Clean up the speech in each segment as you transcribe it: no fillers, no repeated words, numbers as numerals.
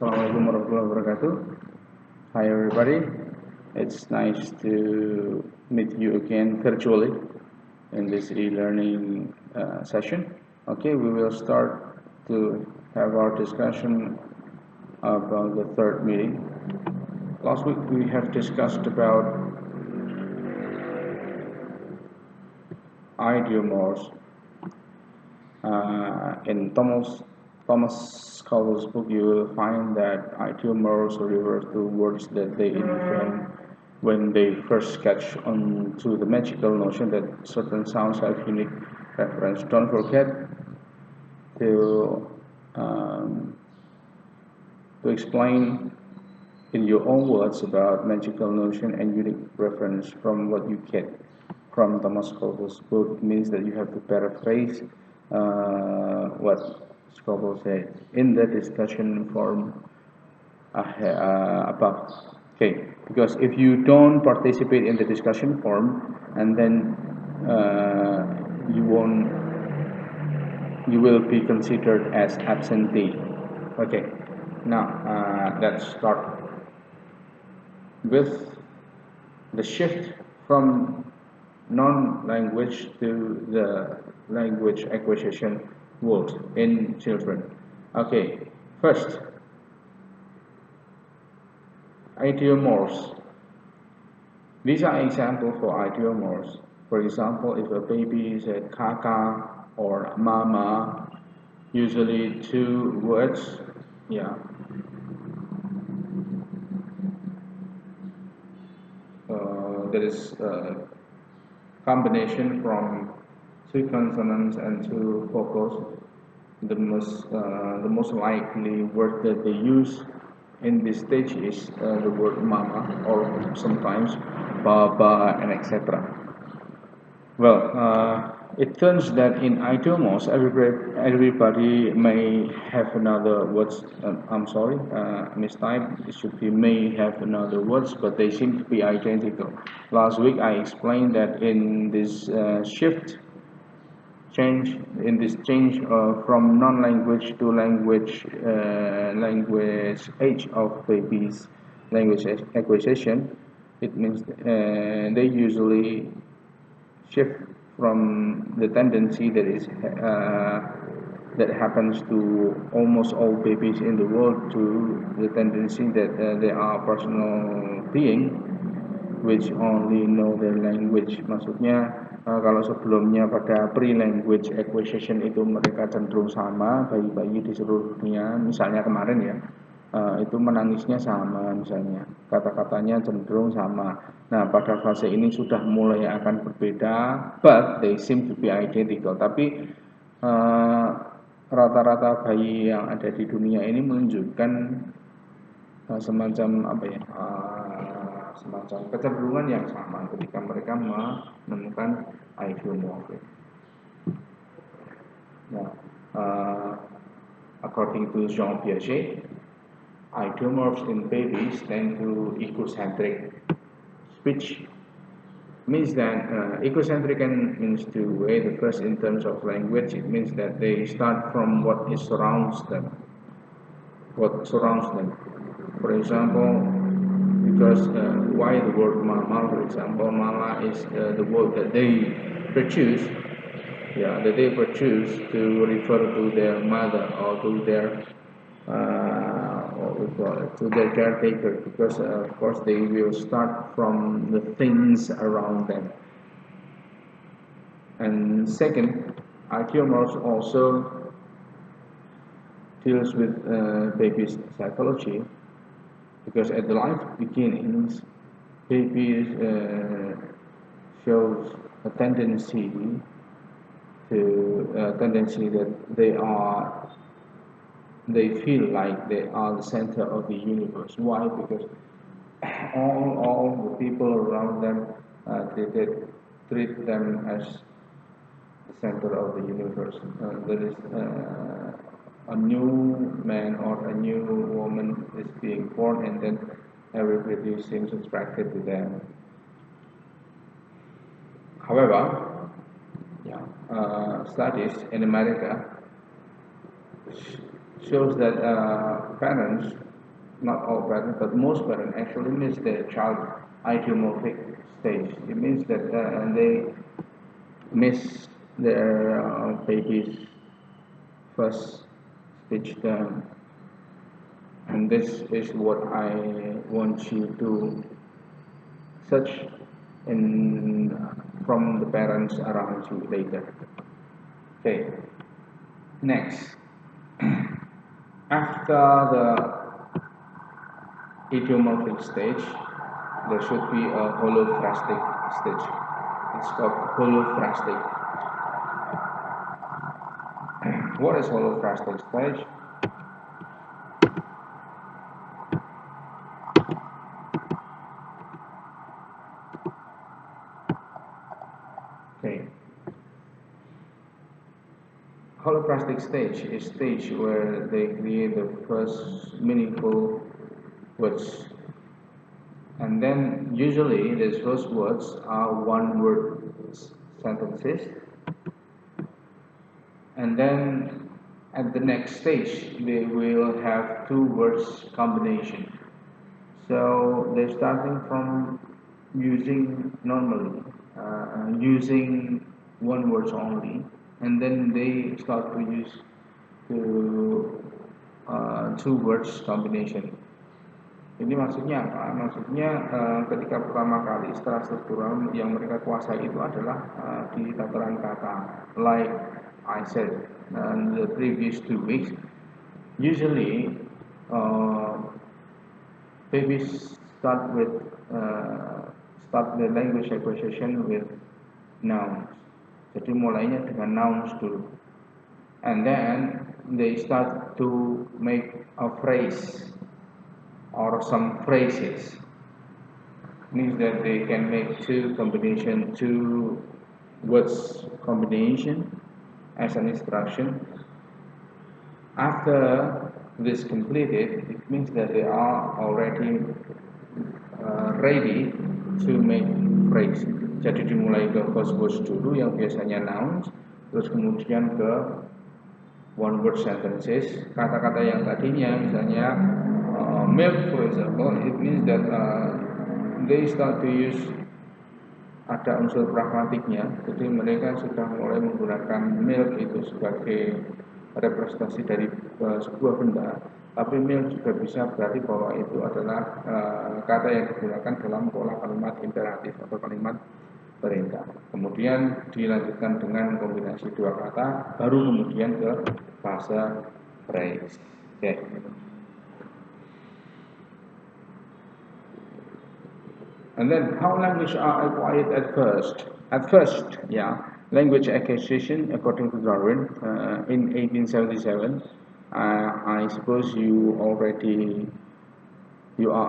Assalamualaikum warahmatullahi wabarakatuh. Hi everybody. It's nice to meet you again virtually in this e-learning session. Okay, we will start to have our discussion about the third meeting. Last week we have discussed about idiomorphs. In Thomas Cowell's book, you will find that idiomorphs refer to words that they invent when they first catch on to the magical notion that certain sounds have unique reference. Don't forget to explain in your own words about magical notion and unique reference from what you get from Thomas Cowell's book. It means that you have to paraphrase what Scoville said in the discussion forum above. Okay, because if you don't participate in the discussion forum, and then you will be considered as absentee. Okay, now let's start with the shift from non-language to the language acquisition world in children. Okay, first, idiomorphs. These are examples for idiomorphs. For example, if a baby said kaka or mama, usually two words, yeah. There is a combination from two consonants and two vocals. The most likely word that they use in this stage is the word mama, or sometimes baba, and etc. Well, it turns that in idiomorphs, everybody may have another words. I'm sorry, mistype. It should be may have another words, but they seem to be identical. Last week I explained that in this change from non-language to language age of babies language acquisition, it means they usually shift from the tendency that happens to almost all babies in the world to the tendency that they are personal being which only know their language. Maksudnya kalau sebelumnya pada pre-language acquisition itu mereka cenderung sama, bayi-bayi di seluruh dunia, misalnya kemarin ya, itu menangisnya sama, misalnya kata-katanya cenderung sama. Nah, pada fase ini sudah mulai akan berbeda, but they seem to be identical. Tapi rata-rata bayi yang ada di dunia ini menunjukkan semacam apa ya, semacam kecenderungan yang sama ketika mereka menemukan idiomorph. Now, according to Jean Piaget, idiomorphs in babies tend to egocentric speech. Means that egocentric means two ways. The first, in terms of language, it means that they start from what surrounds them. For example, because why the word mama? For example, mama is the word that they produce. Yeah, that they produce to refer to their mother or to their to their caretaker, because of course they will start from the things around them. And second, idiomorphs also deals with baby's psychology, because at the life beginnings, babies shows a tendency that they feel like they are the center of the universe. Why? Because all the people around them treat them as the center of the universe. There is a new man or a new woman is being born, and then everybody seems attracted to them. However, studies in America shows that parents not all parents, but most parents actually miss their child idiomorphic stage. It means that they miss their baby's first speech term, and this is what I want you to search in from the parents around you later. Okay, next. After the idiomorphic stage, there should be a holophrastic stage. It's called holophrastic. What is holophrastic stage? Okay. Holophrastic stage is stage where they create the first meaningful words. And then usually these first words are one word sentences. And then at the next stage they will have two words combination. So they're starting from using normally, using one words only, and then they start to use two words combination. Ini maksudnya apa? Maksudnya ketika pertama kali setelah struktural yang mereka kuasai itu adalah di tataran kata. Like I said in the previous 2 weeks, usually babies start the language acquisition with nouns. Jadi mulainya dengan nouns dulu, and then they start to make a phrase or some phrases. Means that they can make two words combination as an instruction. After this completed, it means that they are already ready to make phrase. Jadi dimulai ke first words dulu yang biasanya nouns, terus kemudian ke one word sentences. Kata-kata yang tadinya misalnya milk, for example, it means that they start to use ada unsur pragmatiknya. Jadi mereka sudah mulai menggunakan milk itu sebagai representasi dari sebuah benda. Tapi milk juga bisa berarti bahwa itu adalah kata yang digunakan dalam pola kalimat imperatif atau kalimat perintah. Kemudian dilanjutkan dengan kombinasi dua kata, baru kemudian ke fase phrase. Okay. And then how language are acquired at first? At first, language acquisition, according to Darwin, in 1877. I suppose you are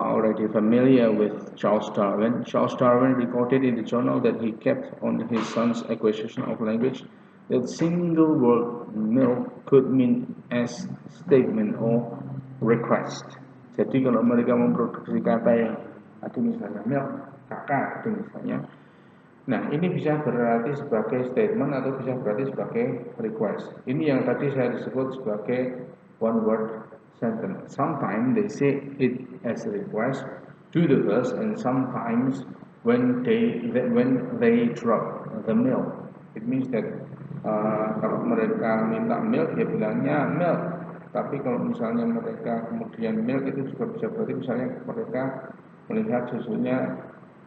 already familiar with Charles Darwin. Charles Darwin recorded in the journal that he kept on his son's acquisition of language that single word milk could mean as statement or request. Jadi kalau mereka memproduksi kata yang ada misalnya milk, kakak itu misalnya. Nah, ini bisa berarti sebagai statement atau bisa berarti sebagai request. Ini yang tadi saya disebut sebagai one word sentence. Sometimes they say it as a request to the verse, and sometimes when they drop the milk, it means that kalau mereka minta milk, dia bilangnya milk. Tapi kalau misalnya mereka kemudian milk, itu juga bisa berarti misalnya mereka melihat susunya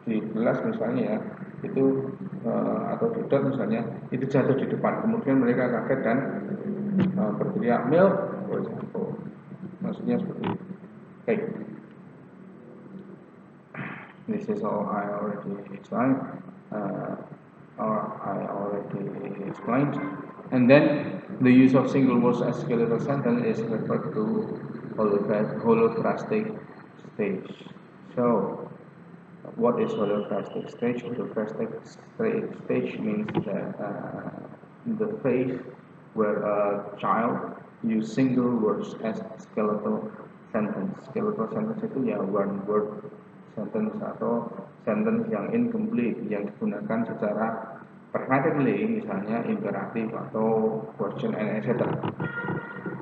di gelas misalnya ya, itu atau di dot misalnya, itu jatuh di depan, kemudian mereka kaget dan berteriak milk, maksudnya seperti itu. Okay. This is all I already explained. And then the use of single words as skeletal sentence is referred to holophrastic stage. So, what is holophrastic stage? Holophrastic stage means that the phase where a child use single words as skeletal sentence. Skeletal sentence itu ya one word sentence atau sentence yang incomplete yang digunakan secara pragmatically, misalnya imperatif atau question and etc.